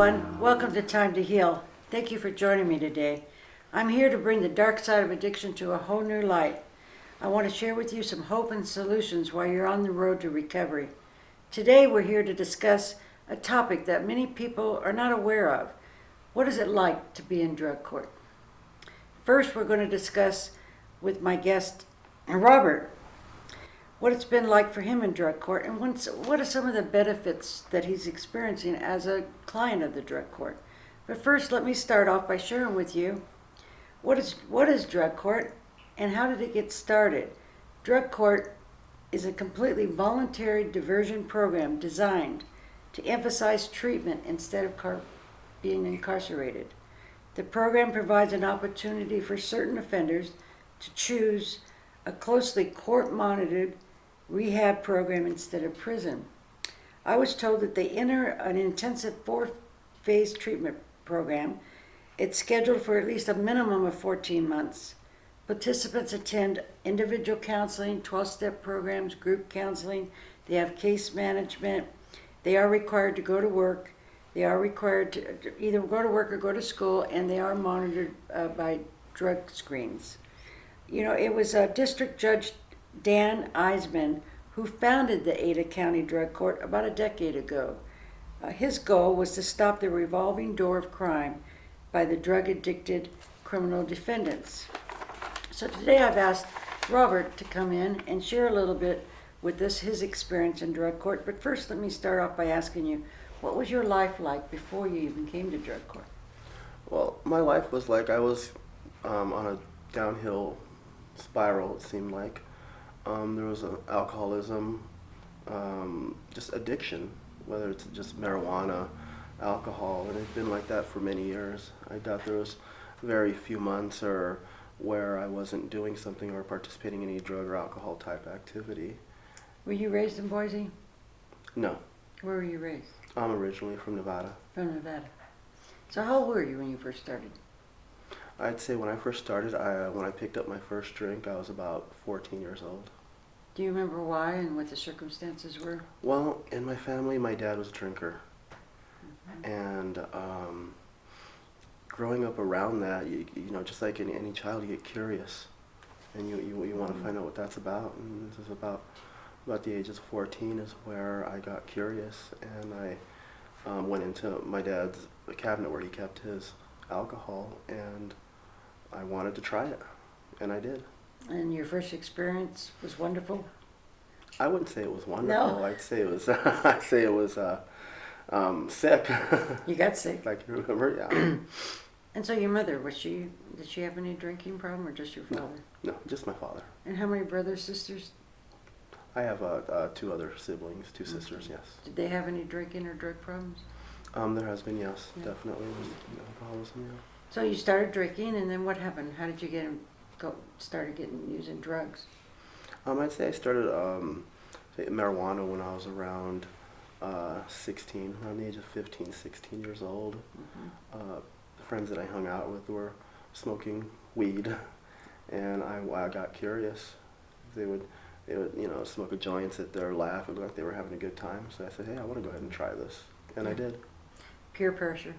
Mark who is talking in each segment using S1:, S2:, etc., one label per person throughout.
S1: everyone. Welcome to Time to Heal. Thank you for joining me today. I'm here to bring the dark side of addiction to a whole new light. I want to share with you some hope and solutions while you're on the road to recovery. Today we're here to discuss a topic that many people are not aware of. What is it like to be in drug court? First, we're going to discuss with my guest, Robert, what it's been like for him in drug court and what are some of the benefits that he's experiencing as a client of the drug court. But first, let me start off by sharing with you what is drug court and how did it get started. Drug court is a completely voluntary diversion program designed to emphasize treatment instead of being incarcerated. The program provides an opportunity for certain offenders to choose a closely court-monitored rehab program instead of prison. I was told that they enter an intensive 4-phase treatment program. It's scheduled for at least a minimum of 14 months. Participants attend individual counseling, 12-step programs, group counseling. They have case management. They are required to go to work. They are required to either go to work or go to school, and they are monitored by drug screens. You know, it was District Judge Dan Eisman who founded the Ada County Drug Court about a decade ago. His goal was to stop the revolving door of crime by the drug-addicted criminal defendants. So today I've asked Robert to come in and share a little bit with us his experience in drug court. But first, let me start off by asking you, what was your life like before you even came to drug court?
S2: Well, my life was like I was on a downhill spiral, it seemed like. There was alcoholism, just addiction, whether it's just marijuana, alcohol, and it's been like that for many years. I doubt there was very few months or where I wasn't doing something or participating in any drug or alcohol type activity.
S1: Were you raised in Boise?
S2: No.
S1: Where were you raised?
S2: I'm originally from Nevada.
S1: From Nevada. So how old were you when you first started?
S2: I'd say when I first started, when I picked up my first drink, I was about 14 years old.
S1: Do you remember why and what the circumstances were?
S2: Well, in my family, my dad was a drinker.
S1: Mm-hmm.
S2: And growing up around that, you know, just like any child, you get curious. And you want to find out what that's about. And this is about the age of 14 is where I got curious. And I went into my dad's cabinet where he kept his alcohol, and I wanted to try it, and I did.
S1: And your first experience was wonderful?
S2: I wouldn't say it was wonderful.
S1: No.
S2: I'd say it was sick.
S1: You got sick?
S2: If I can remember, yeah.
S1: And so your mother, did she have any drinking problem or just your father?
S2: No, just my father.
S1: And how many brothers, sisters?
S2: I have 2 other siblings, 2 sisters, yes.
S1: Did they have any drinking or drug problems?
S2: There has been, yes,
S1: Yeah.
S2: definitely was alcoholism, yeah.
S1: So you started drinking, and then what happened? How did you started using drugs?
S2: I'd say I started marijuana when I was around 16, around the age of 15, 16 years old.
S1: Mm-hmm.
S2: The friends that I hung out with were smoking weed, and I got curious. They would smoke a joint, sit there, laugh, and look like they were having a good time. So I said, hey, I want to go ahead and try this, and I did.
S1: Peer pressure.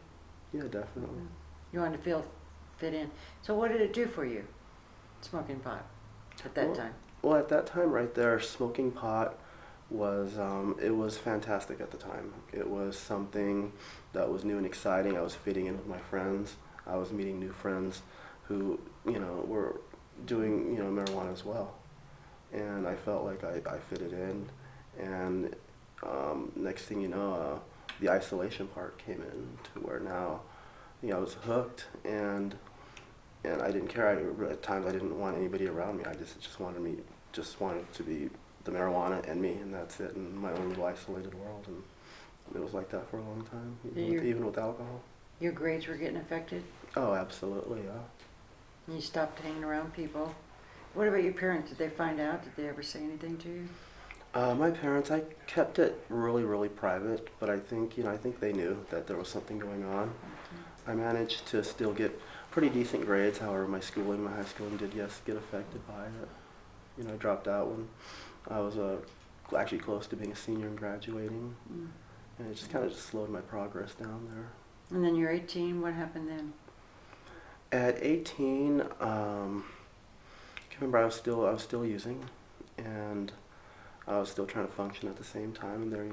S2: Yeah, definitely.
S1: You wanted to fit in. So what did it do for you, smoking pot, at that time?
S2: Well, at that time right there, smoking pot was, it was fantastic at the time. It was something that was new and exciting. I was fitting in with my friends. I was meeting new friends who, were doing, marijuana as well. And I felt like I fitted in. And next thing you know, the isolation part came in to where now, I was hooked, and I didn't care. At times I didn't want anybody around me. I just wanted to be the marijuana and me, and that's it, in my own little isolated world. And it was like that for a long time, even with alcohol.
S1: Your grades were getting affected?
S2: Oh, absolutely, yeah.
S1: And you stopped hanging around people. What about your parents? Did they find out? Did they ever say anything to you?
S2: My parents, I kept it really, really private, but I think they knew that there was something going on. Okay. I managed to still get pretty decent grades. However, my high schooling did, yes, get affected by it. I dropped out when I was actually close to being a senior and graduating, and it just kind of slowed my progress down there.
S1: And then you're 18. What happened then?
S2: At 18, remember I was still using, and I was still trying to function at the same time. And there,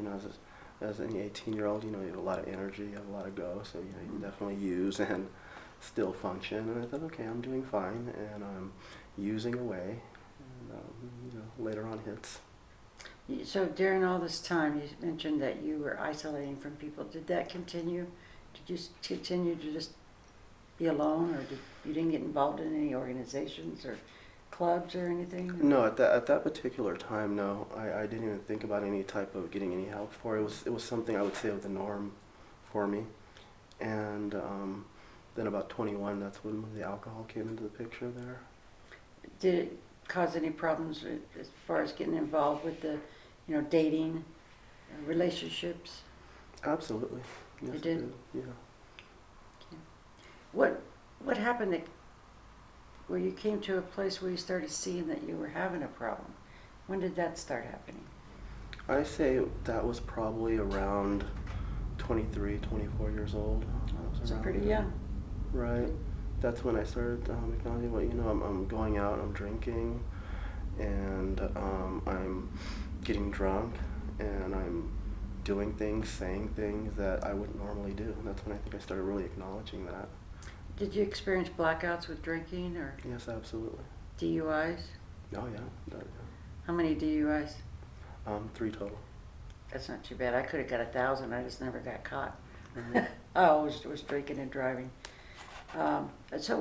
S2: as any 18-year-old, you have a lot of energy, you have a lot of go, so you can definitely use and still function. And I thought, okay, I'm doing fine, and I'm using away, and later on hits.
S1: So during all this time, you mentioned that you were isolating from people. Did that continue? Did you continue to just be alone, or you didn't get involved in any organizations or clubs or anything?
S2: No, at that particular time, no. I didn't even think about any type of getting any help for it. It was something I would say was the norm for me. And then about 21, that's when the alcohol came into the picture there.
S1: Did it cause any problems as far as getting involved with the, dating, relationships?
S2: Absolutely. Yes,
S1: It did?
S2: Yeah.
S1: Okay. What happened where you came to a place where you started seeing that you were having a problem? When did that start happening?
S2: I say that was probably around 23, 24 years old.
S1: So pretty young.
S2: Right. That's when I started acknowledging, I'm going out, I'm drinking, and I'm getting drunk, and I'm doing things, saying things that I wouldn't normally do. And that's when I think I started really acknowledging that.
S1: Did you experience blackouts with drinking or
S2: Yes, absolutely.
S1: DUIs?
S2: Oh, yeah. That,
S1: How many DUIs?
S2: 3 total.
S1: That's not too bad. I could have got 1,000. I just never got caught.
S2: Mhm.
S1: I always was drinking and driving. So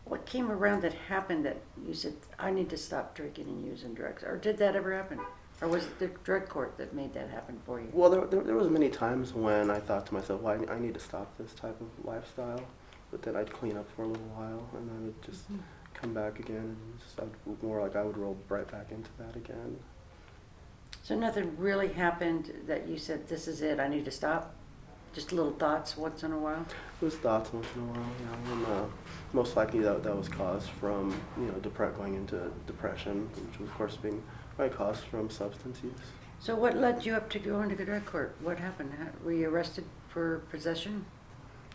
S1: what came around that happened that you said, I need to stop drinking and using drugs? Or did that ever happen? Or was it the drug court that made that happen for you?
S2: Well, there was many times when I thought to myself, well, I need to stop this type of lifestyle. But then I'd clean up for a little while, and then I would just come back again. And I would roll right back into that again.
S1: So nothing really happened that you said, this is it, I need to stop? Just little thoughts once in a while?
S2: It was thoughts once in a while, and most likely that was caused from, going into depression, which was, of course, being caused from substance use.
S1: So what led you up to go into the drug court? What happened? Were you arrested for possession?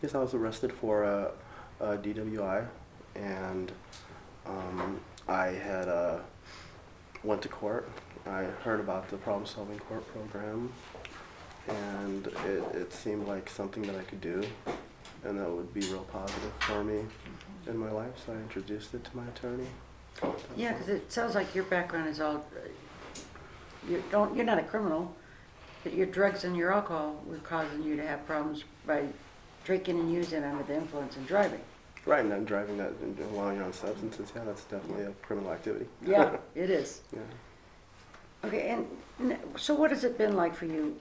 S2: Yes, I was arrested for a DWI, and I had went to court. I heard about the problem-solving court program, and it seemed like something that I could do, and that would be real positive for me in my life, so I introduced it to my attorney.
S1: Yeah, because it sounds like your background is all, you're not a criminal, but your drugs and your alcohol were causing you to have problems by drinking and using under the influence and driving.
S2: Right, and then driving that while you're on substances, yeah, that's definitely a criminal activity.
S1: Yeah, it is.
S2: Yeah.
S1: Okay, and so what has it been like for you?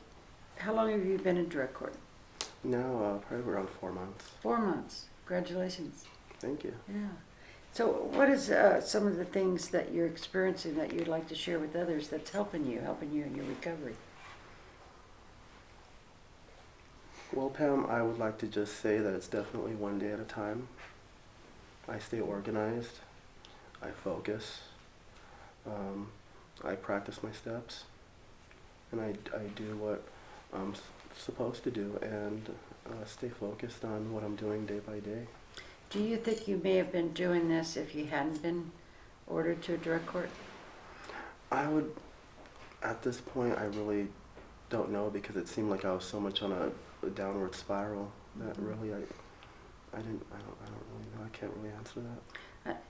S1: How long have you been in drug court?
S2: Now, probably around 4 months.
S1: 4 months. Congratulations.
S2: Thank you.
S1: Yeah. So what is some of the things that you're experiencing that you'd like to share with others that's helping you in your recovery?
S2: Well, Pam, I would like to just say that it's definitely one day at a time. I stay organized. I focus. I practice my steps. And I do what I'm supposed to do and stay focused on what I'm doing day by day.
S1: Do you think you may have been doing this if you hadn't been ordered to a drug court?
S2: I would, at this point, I really don't know, because it seemed like I was so much on a downward spiral that really I don't really know. I can't really answer that.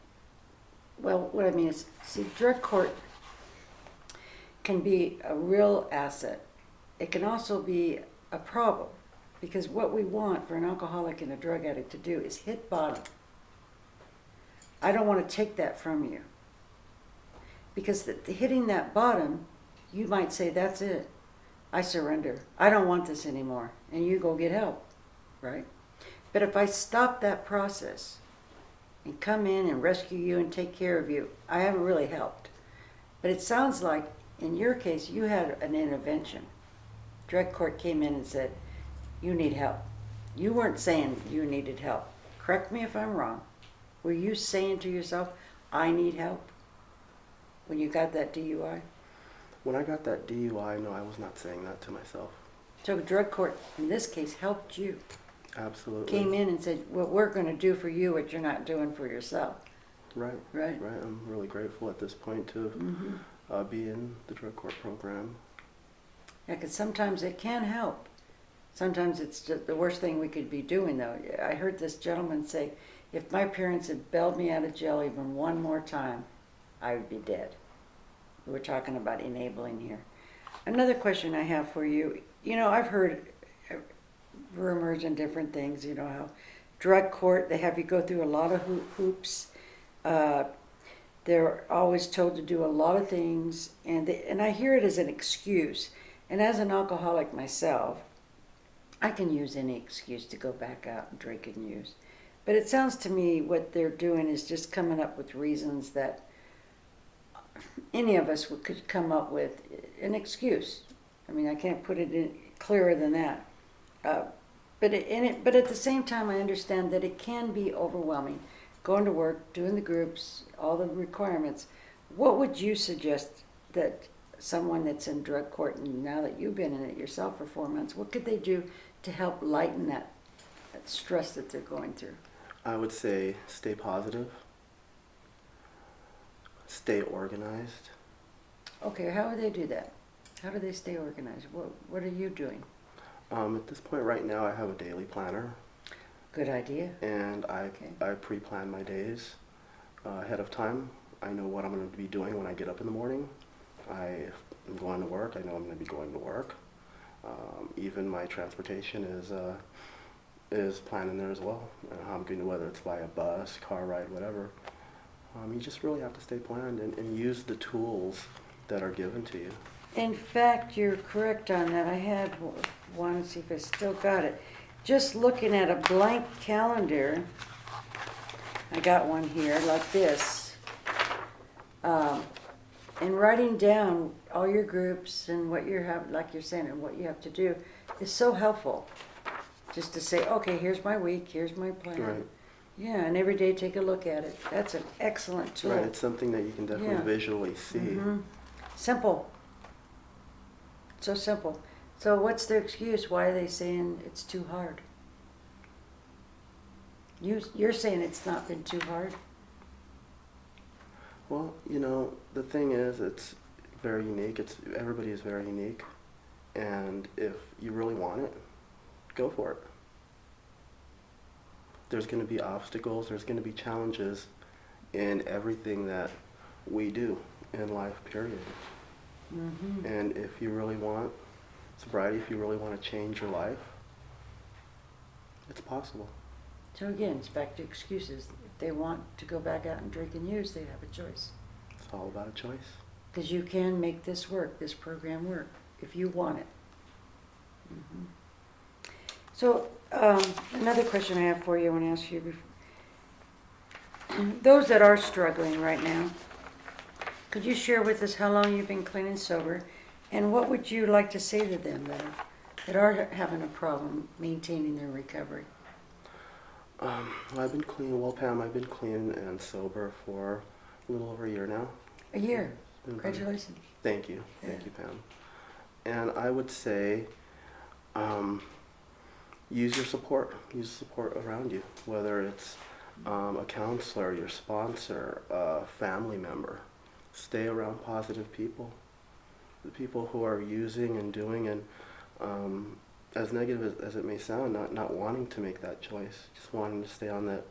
S1: Well, what I mean is, see, drug court can be a real asset. It can also be a problem, because what we want for an alcoholic and a drug addict to do is hit bottom. I don't want to take that from you, because hitting that bottom, you might say, that's it. I surrender. I don't want this anymore. And you go get help, right? But if I stop that process and come in and rescue you and take care of you, I haven't really helped. But it sounds like, in your case, you had an intervention. Drug court came in and said, you need help. You weren't saying you needed help. Correct me if I'm wrong. Were you saying to yourself, I need help, when you got that DUI?
S2: When I got that DUI, no, I was not saying that to myself.
S1: So drug court, in this case, helped you.
S2: Absolutely.
S1: Came in and said, well, we're going to do for you what you're not doing for yourself.
S2: Right.
S1: Right.
S2: Right. I'm really grateful at this point to be in the drug court program.
S1: Yeah, because sometimes it can help. Sometimes it's just the worst thing we could be doing, though. I heard this gentleman say, if my parents had bailed me out of jail even one more time, I would be dead. We're talking about enabling here. Another question I have for you, I've heard rumors and different things, how drug court, they have you go through a lot of hoops. They're always told to do a lot of things, and I hear it as an excuse. And as an alcoholic myself, I can use any excuse to go back out and drink and use. But it sounds to me what they're doing is just coming up with reasons that any of us could come up with an excuse. I mean, I can't put it in clearer than that. But at the same time, I understand that it can be overwhelming. Going to work, doing the groups, all the requirements. What would you suggest that someone that's in drug court, and now that you've been in it yourself for 4 months, what could they do to help lighten that stress that they're going through?
S2: I would say stay positive, stay organized.
S1: Okay, how would they do that? How do they stay organized? What are you doing?
S2: At this point right now, I have a daily planner.
S1: Good idea.
S2: And I pre-plan my days ahead of time. I know what I'm going to be doing when I get up in the morning. I am going to work. I know I'm going to be going to work. Even my transportation is planned in there as well. How I'm going to, whether it's by a bus, car ride, whatever. You just really have to stay planned and use the tools that are given to you.
S1: In fact, you're correct on that. I had one, see if I still got it. Just looking at a blank calendar, I got one here like this, and writing down all your groups and what you're having, like you're saying, and what you have to do is so helpful. Just to say, okay, here's my week, here's my plan.
S2: Right.
S1: Yeah, and every day take a look at it. That's an excellent tool.
S2: Right, it's something that you can definitely visually see.
S1: Mm-hmm. Simple. So simple. So what's their excuse? Why are they saying it's too hard? You're saying it's not been too hard?
S2: Well, the thing is, it's very unique. Everybody is very unique. And if you really want it, go for it. There's going to be obstacles, there's going to be challenges in everything that we do in life, period.
S1: Mm-hmm.
S2: And if you really want sobriety, if you really want to change your life, it's possible.
S1: So again, it's back to excuses. If they want to go back out and drink and use, they have a choice.
S2: It's all about a choice.
S1: Because you can make this work, this program work, if you want it. Mm-hmm. So another question I have for you, I want to ask you before. Those that are struggling right now, could you share with us how long you've been clean and sober, and what would you like to say to them that are having a problem maintaining their recovery?
S2: I've been clean. Well, Pam, I've been clean and sober for a little over a year now.
S1: A year. Congratulations.
S2: Thank you. Thank you, Pam. And I would say use your support. Use support around you, whether it's a counselor, your sponsor, a family member. Stay around positive people, the people who are using and doing, and as negative as it may sound, not wanting to make that choice, just wanting to stay on that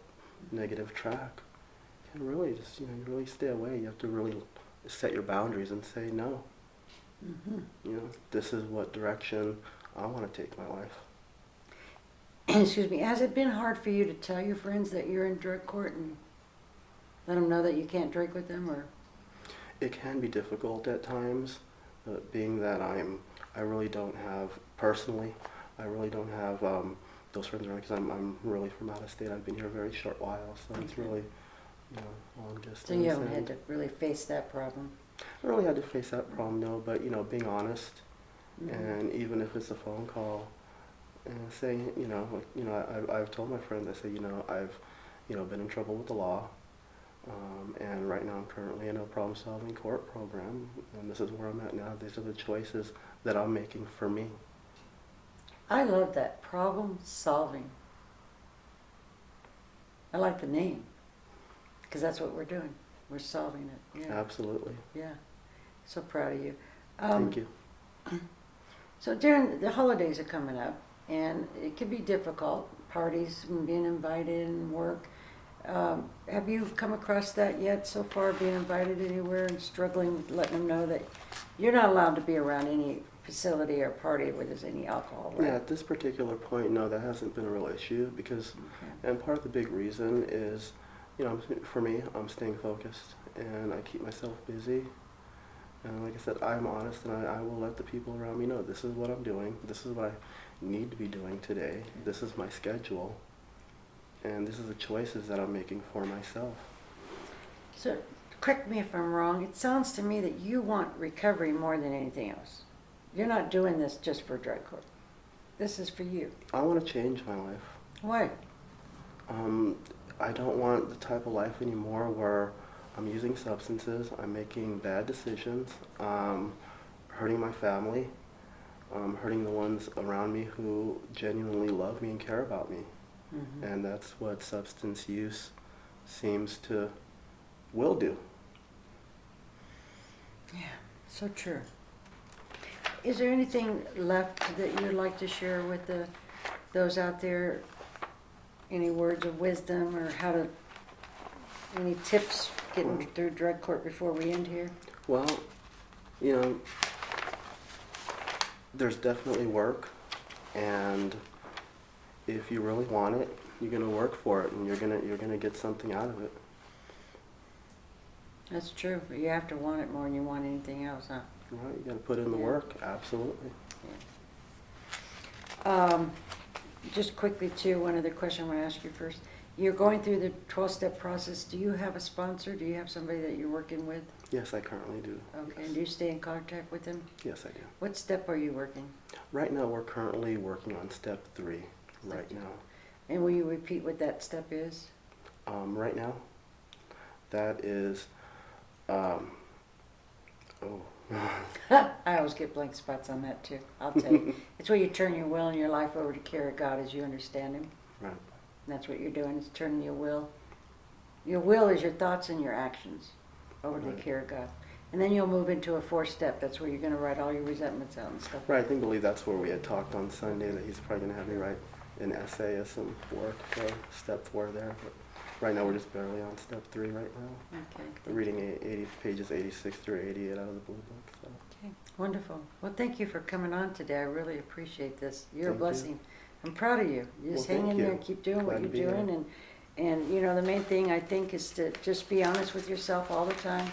S2: negative track. And really just, you really stay away. You have to really set your boundaries and say no. Mm-hmm. This is what direction I want to take my life.
S1: Excuse me, has it been hard for you to tell your friends that you're in drug court and let them know that you can't drink with them, or?
S2: It can be difficult at times, being that I really don't have, personally, I really don't have those friends around, because I'm really from out of state. I've been here a very short while, so it's really, long distance.
S1: So you haven't had to really face that problem?
S2: I really had to face that problem, no, but, being honest, and even if it's a phone call, and saying, I've told my friend, I say, I've, been in trouble with the law, and right now I'm currently in a problem-solving court program, and this is where I'm at now. These are the choices that I'm making for me.
S1: I love that, problem solving. I like the name, because that's what we're doing. We're solving it. Yeah.
S2: Absolutely.
S1: Yeah. So proud of you.
S2: Thank you.
S1: So during the holidays are coming up, and it can be difficult, parties and being invited and work. Have you come across that yet so far, being invited anywhere and struggling with letting them know that you're not allowed to be around any facility or party where there's any alcohol, right?
S2: Yeah, at this particular point, no, that hasn't been a real issue because,
S1: Okay.
S2: and part of the big reason is, for me, I'm staying focused and I keep myself busy. And like I said, I'm honest and I will let the people around me know this is what I'm doing, this is what I need to be doing today, this is my schedule, and this is the choices that I'm making for myself.
S1: So, correct me if I'm wrong, it sounds to me that you want recovery more than anything else. You're not doing this just for drug court. This is for you.
S2: I want to change my life.
S1: Why?
S2: I don't want the type of life anymore where I'm using substances, I'm making bad decisions, hurting my family, hurting the ones around me who genuinely love me and care about me.
S1: Mm-hmm.
S2: And that's what substance use will do.
S1: Yeah, so true. Is there anything left that you'd like to share with those out there? Any words of wisdom or any tips getting through drug court before we end here?
S2: Well, there's definitely work, and if you really want it, you're gonna work for it, and you're gonna get something out of it.
S1: That's true, but you have to want it more than you want anything else, huh?
S2: Right? You gotta put in the work. Absolutely.
S1: Yeah. Just quickly too, one other question I want to ask you first. You're going through the 12-step process. Do you have a sponsor? Do you have somebody that you're working with?
S2: Yes, I currently do.
S1: Okay,
S2: Yes.
S1: and do you stay in contact with them?
S2: Yes, I do.
S1: What step are you working?
S2: Right now, we're currently working on step 3. Right now.
S1: And will you repeat what that step is?
S2: Right now, that is.
S1: I always get blank spots on that too. I'll tell you. It's where you turn your will and your life over to care of God as you understand Him.
S2: Right.
S1: And that's what you're doing, is turning your will. Your will is your thoughts and your actions over to the care of God. And then you'll move into a 4th step. That's where you're going to write all your resentments out and stuff.
S2: Right. I believe that's where we had talked on Sunday that he's probably going to have me write an essay of some work for step 4 there. But right now, we're just barely on step 3 right now.
S1: Okay.
S2: We're reading pages 86 through 88 out of the blue book. So.
S1: Okay. Wonderful. Well, thank you for coming on today. I really appreciate this. You're
S2: Thank
S1: a blessing.
S2: you.
S1: I'm proud of you. You just hang in there and keep doing what you're doing. And the main thing I think is to just be honest with yourself all the time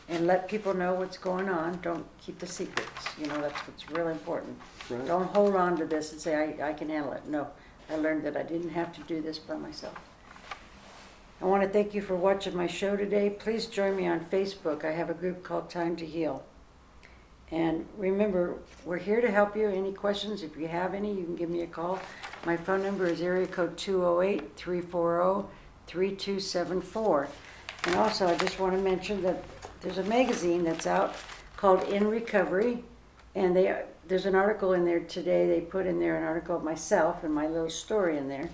S1: and let people know what's going on. Don't keep the secrets. That's what's really important.
S2: Right.
S1: Don't hold on to this and say, I can handle it. No, I learned that I didn't have to do this by myself. I want to thank you for watching my show today. Please join me on Facebook. I have a group called Time to Heal. And remember, we're here to help you. Any questions, if you have any, you can give me a call. My phone number is area code 208-340-3274. And also, I just want to mention that there's a magazine that's out called In Recovery. And there's an article in there today. They put in there an article of myself and my little story in there.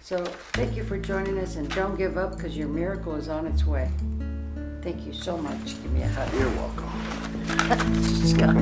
S1: So thank you for joining us, and don't give up because your miracle is on its way. Thank you so much. Give me a hug.
S2: You're welcome.
S1: Scott.